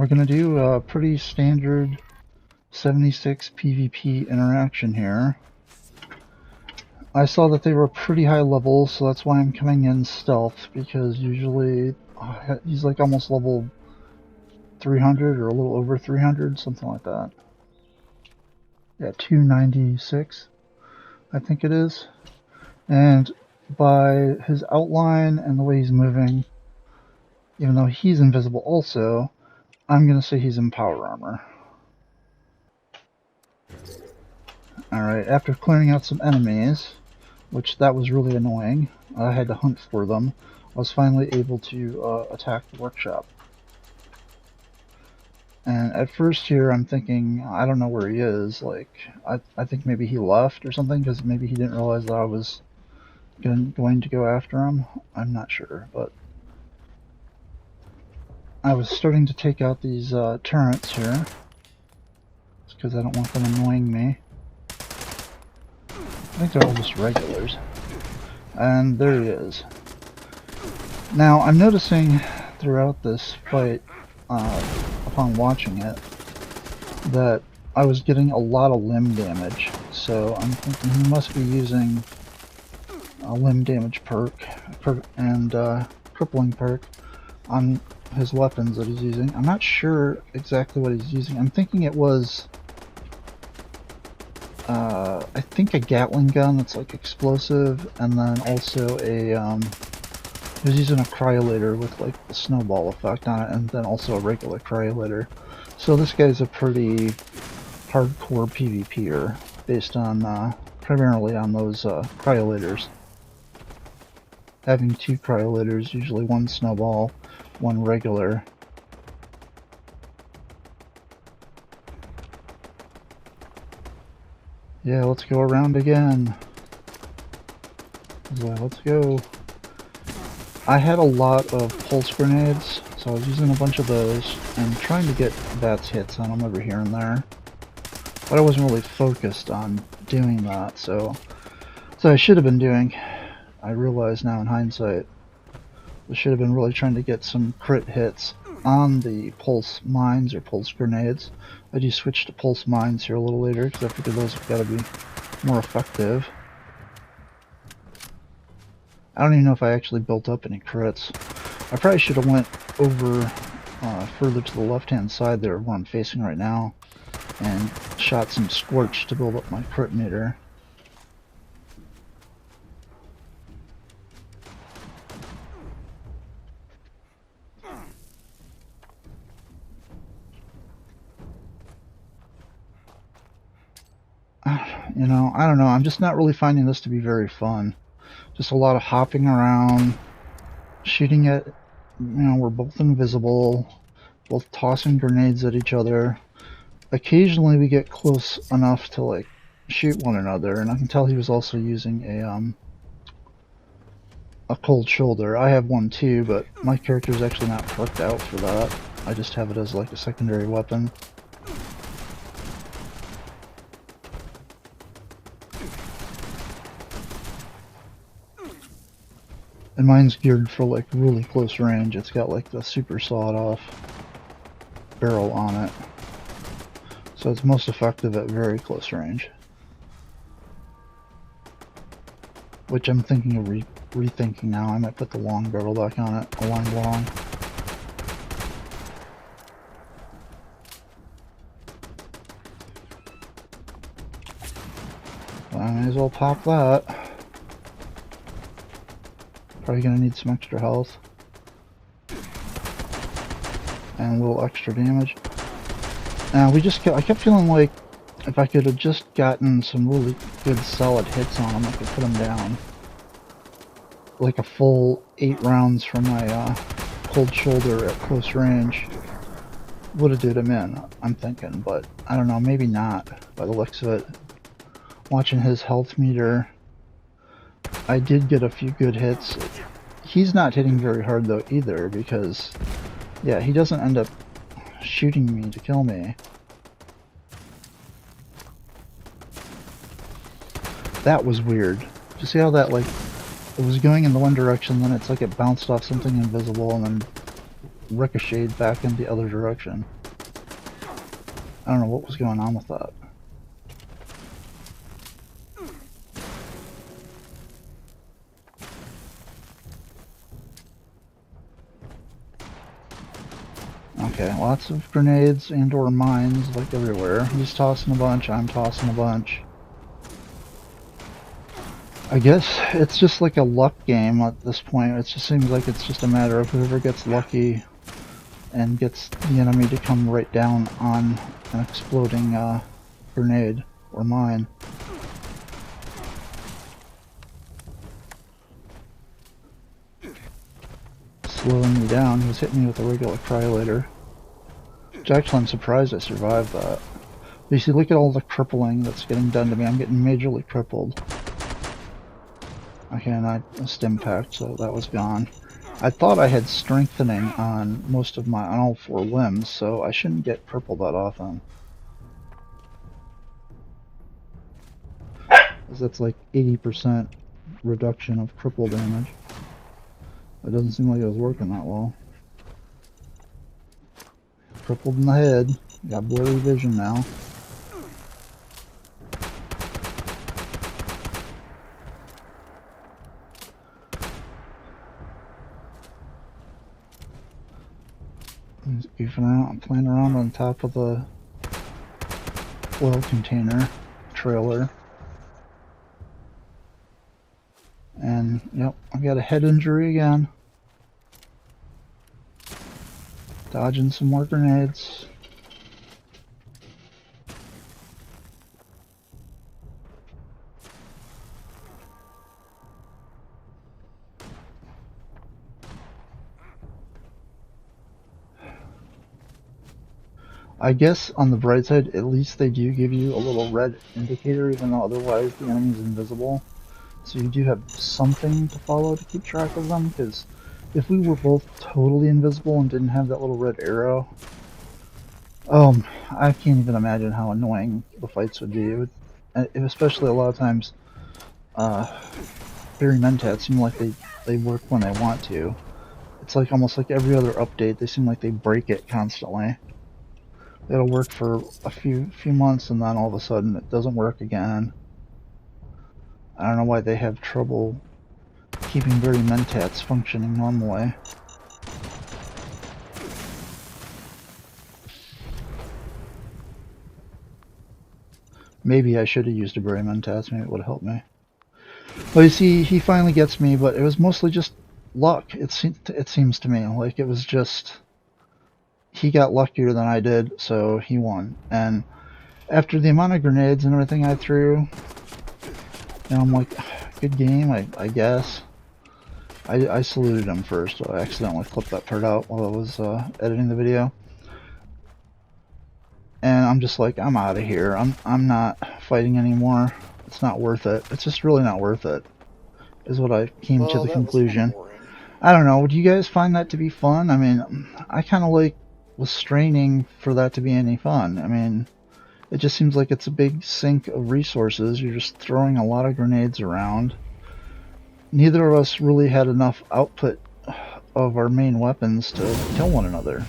We're going to do a pretty standard 76 PvP interaction here. I saw that they were pretty high level, so that's why I'm coming in stealth, because usually he's like almost level 300 or a little over 300, something like that. Yeah, 296, I think it is. And by his outline and the way he's moving, even though he's invisible also, I'm going to say he's in power armor. Alright, after clearing out some enemies, which that was really annoying, I had to hunt for them, I was finally able to attack the workshop. And at first here I'm thinking, I don't know where he is, like, I think maybe he left or something, because maybe he didn't realize that I was going to go after him. I'm not sure, but I was starting to take out these turrets here, just because I don't want them annoying me. I think they're all just regulars. And there he is. Now, I'm noticing throughout this fight, upon watching it, that I was getting a lot of limb damage. So I'm thinking he must be using a limb damage perk and crippling perk on his weapons that he's using. I'm not sure exactly what he's using. I'm thinking it was I think a Gatling gun that's like explosive, and then also a he was using a cryolator with like the snowball effect on it, and then also a regular cryolator. So this guy's a pretty hardcore PvPer based on primarily on those cryolators. Having two cryolators, usually one snowball, one regular. Yeah, let's go around again. So let's go. I had a lot of pulse grenades, so I was using a bunch of those and trying to get VATS hits on them over here and there. But I wasn't really focused on doing that, so I should have been doing. I realize now in hindsight, I should have been really trying to get some crit hits on the pulse mines or pulse grenades. I do switch to pulse mines here a little later because I figure those have got to be more effective. I don't even know if I actually built up any crits. I probably should have went over further to the left hand side there where I'm facing right now and shot some Scorch to build up my crit meter. You know, I don't know, I'm just not really finding this to be very fun. Just a lot of hopping around, shooting at, you know, we're both invisible, both tossing grenades at each other. Occasionally we get close enough to like shoot one another, and I can tell he was also using a cold shoulder. I have one too, but my character is actually not perked out for that. I just have it as like a secondary weapon. And mine's geared for like really close range. It's got like the super sawed-off barrel on it, so it's most effective at very close range. Which I'm thinking of rethinking now. I might put the long barrel back on it, aligned long. Well, I may as well pop that. Probably gonna need some extra health and a little extra damage. Now I kept feeling like if I could have just gotten some really good solid hits on him, I could put him down. Like a full 8 rounds from my cold shoulder at close range would have did him in, I'm thinking, but I don't know, maybe not by the looks of it. Watching his health meter, I did get a few good hits. He's not hitting very hard though either, because yeah, he doesn't end up shooting me to kill me. That was weird. Did you see how that, like, it was going in the one direction, then it's like it bounced off something invisible and then ricocheted back in the other direction. I don't know what was going on with that. Okay, lots of grenades and or mines like everywhere. He's tossing a bunch, I'm tossing a bunch. I guess it's just like a luck game at this point. It just seems like it's just a matter of whoever gets lucky and gets the enemy to come right down on an exploding grenade or mine. Slowing me down. He was hitting me with a regular cryolator. Which actually I'm surprised I survived that. But you see, look at all the crippling that's getting done to me. I'm getting majorly crippled. Okay, and I stim packed, so that was gone. I thought I had strengthening on on all 4 limbs, so I shouldn't get crippled that often. Because that's like 80% reduction of cripple damage. It doesn't seem like it was working that well. Crippled in the head. Got blurry vision now. He's goofing around, playing around on top of the oil container trailer. And, yep, I got a head injury again. Dodging some more grenades. I guess on the bright side, at least they do give you a little red indicator, even though otherwise the enemy's invisible. So you do have something to follow to keep track of them, because if we were both totally invisible and didn't have that little red arrow, I can't even imagine how annoying the fights would be. It would, especially a lot of times, Berry Mentats seem like they work when they want to. It's like almost like every other update, they seem like they break it constantly. It'll work for a few months and then all of a sudden it doesn't work again. I don't know why they have trouble keeping Berry Mentats functioning normally. Maybe I should have used a Berry Mentats, maybe it would have helped me. Well, you see, he finally gets me, but it was mostly just luck, it seems to me. Like, it was just... he got luckier than I did, so he won. And after the amount of grenades and everything I threw, and I'm like, good game, I guess. I saluted him first, so I accidentally clipped that part out while I was editing the video. And I'm just like, I'm out of here. I'm not fighting anymore. It's not worth it. It's just really not worth it, is what I came to the conclusion. I don't know, do you guys find that to be fun? I mean, I kind of like was straining for that to be any fun. I mean, it just seems like it's a big sink of resources. You're just throwing a lot of grenades around. Neither of us really had enough output of our main weapons to kill one another.